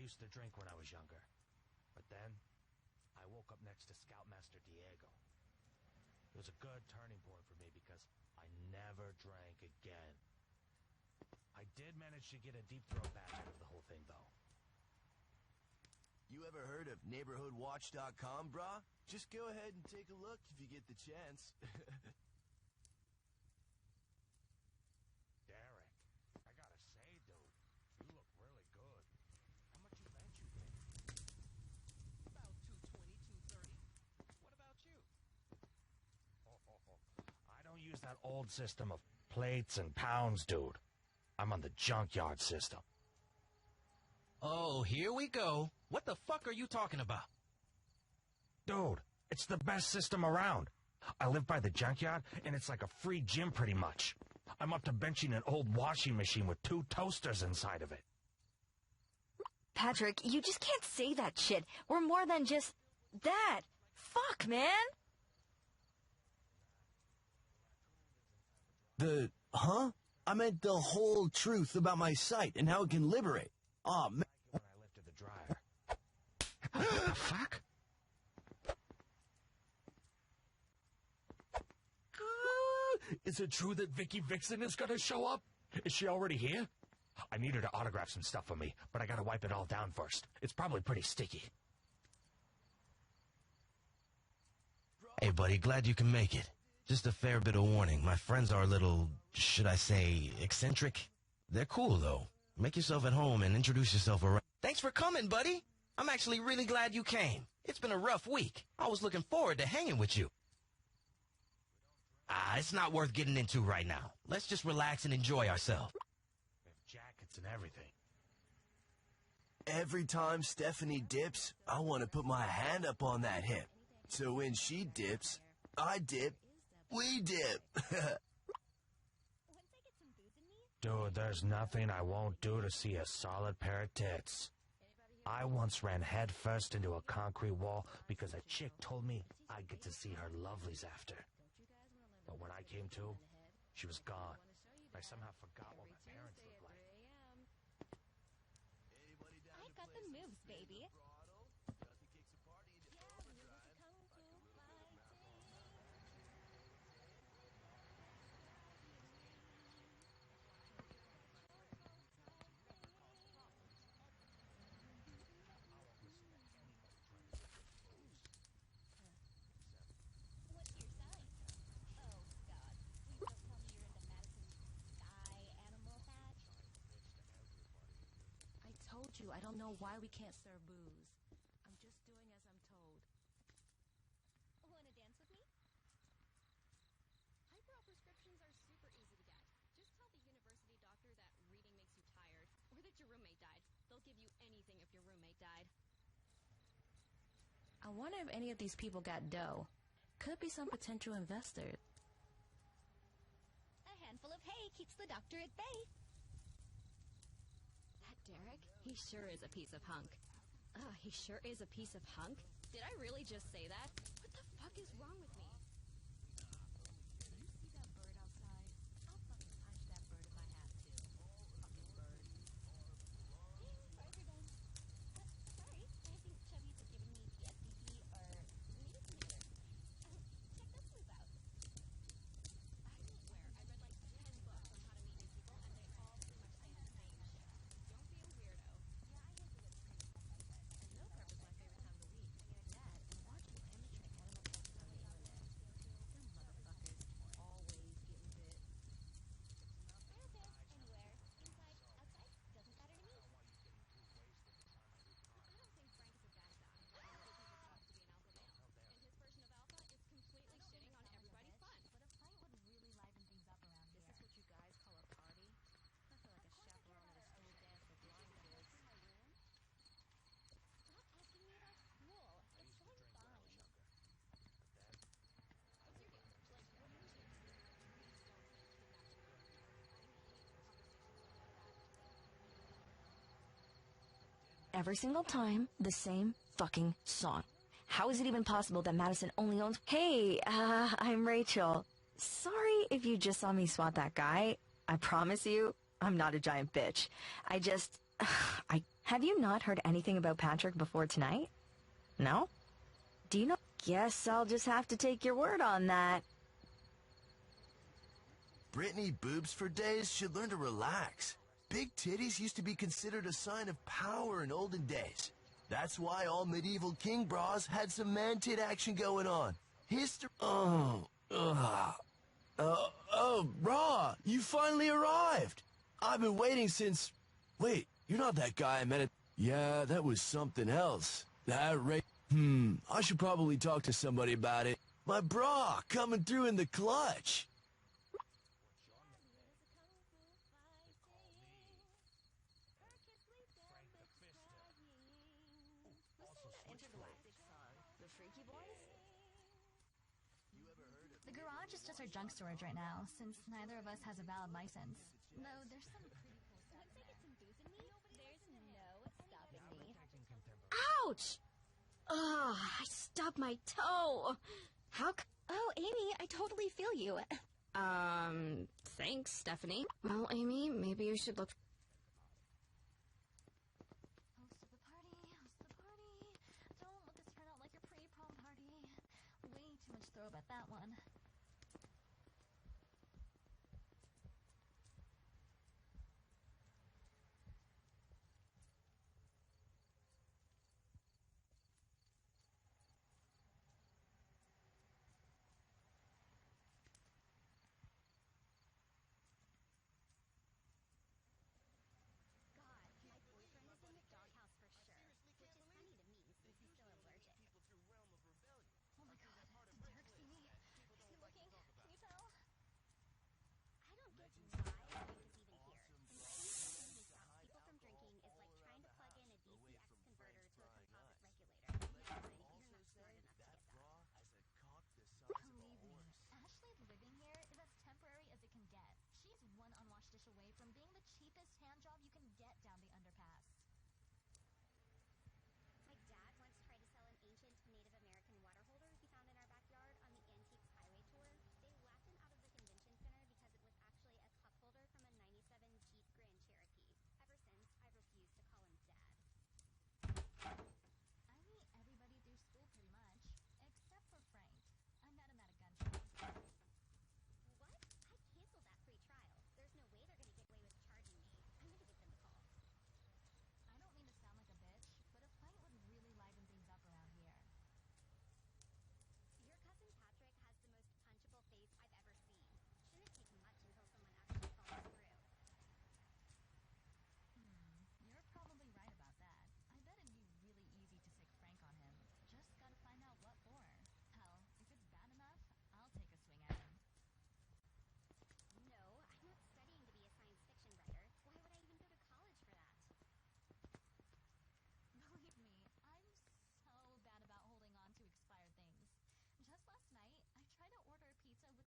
used to drink when I was younger. But then, I woke up next to Scoutmaster Diego. It was a good turning point for me because I never drank again. I did manage to get a deep throat back out of the whole thing, though. You ever heard of neighborhoodwatch.com, brah? Just go ahead and take a look if you get the chance. Derek, I gotta say, dude, you look really good. How much you bench you think? About 220, 230. What about you? I don't use that old system of plates and pounds, dude. I'm on the junkyard system. Oh, here we go. What the fuck are you talking about? Dude, it's the best system around. I live by the junkyard, and it's like a free gym pretty much. I'm up to benching an old washing machine with 2 toasters inside of it. Patrick, you just can't say that shit. We're more than just that. Fuck, man. Huh? I meant the whole truth about my sight and how it can liberate. Aw, man. When I lifted the dryer. What the fuck? Is it true that Vicky Vixen is gonna show up? Is she already here? I need her to autograph some stuff for me, but I gotta wipe it all down first. It's probably pretty sticky. Hey, buddy, glad you can make it. Just a fair bit of warning. My friends are a little, should I say, eccentric? They're cool, though. Make yourself at home and introduce yourself around. Thanks for coming, buddy. I'm actually really glad you came. It's been a rough week. I was looking forward to hanging with you. It's not worth getting into right now. Let's just relax and enjoy ourselves. We have jackets and everything. Every time Stephanie dips, I want to put my hand up on that hip. So when she dips, I dip, we dip. Dude, there's nothing I won't do to see a solid pair of tits. I once ran headfirst into a concrete wall because a chick told me I'd get to see her lovelies after. But when I came to, she was gone. I somehow forgot what my parents looked like. I got the moves, baby. I don't know why we can't serve booze. I'm just doing as I'm told. Want to dance with me? Hyperol prescriptions are super easy to get. Just tell the university doctor that reading makes you tired, or that your roommate died. They'll give you anything if your roommate died. I wonder if any of these people got dough. Could be some potential investors. A handful of hay keeps the doctor at bay. Derek? He sure is a piece of hunk. He sure is a piece of hunk? Did I really just say that? What the fuck is wrong with me? You see that bird outside? I'll fucking punch that bird if I have to. Fucking bird. Sorry, we're done. Sorry, I think Chubby's have given me the STD, or maybe it's neither. Check this move out. I swear, I read like 10 books on how to meet new people, and they all pretty much say the same shit. Don't be a weirdo. Yeah, I hate the Snow prep is my favorite time of the week. That and watching amateur animal posts on the internet. Them motherfuckers always getting bit. Therapist, anywhere. Inside, outside, doesn't matter to me. I don't think Frank is a bad guy. I don't think he's supposed to be an alpha male. And his version of alpha is completely shitting on everybody's fun. But a fight would really liven things up around here. This is what you guys call a party? I feel like a chaperone at a school dance for blind kids. Stop asking me about school. It's going fine. What's your deal? Like, what do you do? Every single time, the same fucking song. How is it even possible that Madison only owns— Hey, I'm Rachel. Sorry if you just saw me swat that guy. I promise you, I'm not a giant bitch. I Have you not heard anything about Patrick before tonight? No? Do you know? Guess I'll just have to take your word on that. Brittany boobs for days should learn to relax. Big titties used to be considered a sign of power in olden days. That's why all medieval king bras had some man-tit action going on. Raw, you finally arrived. I've been waiting since... Wait, you're not that guy I met at... Yeah, that was something else. I should probably talk to somebody about it. My bra coming through in the clutch. Intergalactic song, The Freaky Boys? The garage is just our junk storage right now, since neither of us has a valid license. Though there's some pretty cool stuff. Once I get some booze in me, there's no stopping me. Ouch! Ugh, I stubbed my toe. Oh, Amy, I totally feel you. Thanks, Stephanie. Well, Amy, maybe you should look... Host of the party. Don't let this turn out like your pre-prom party. Way too much throw about that one.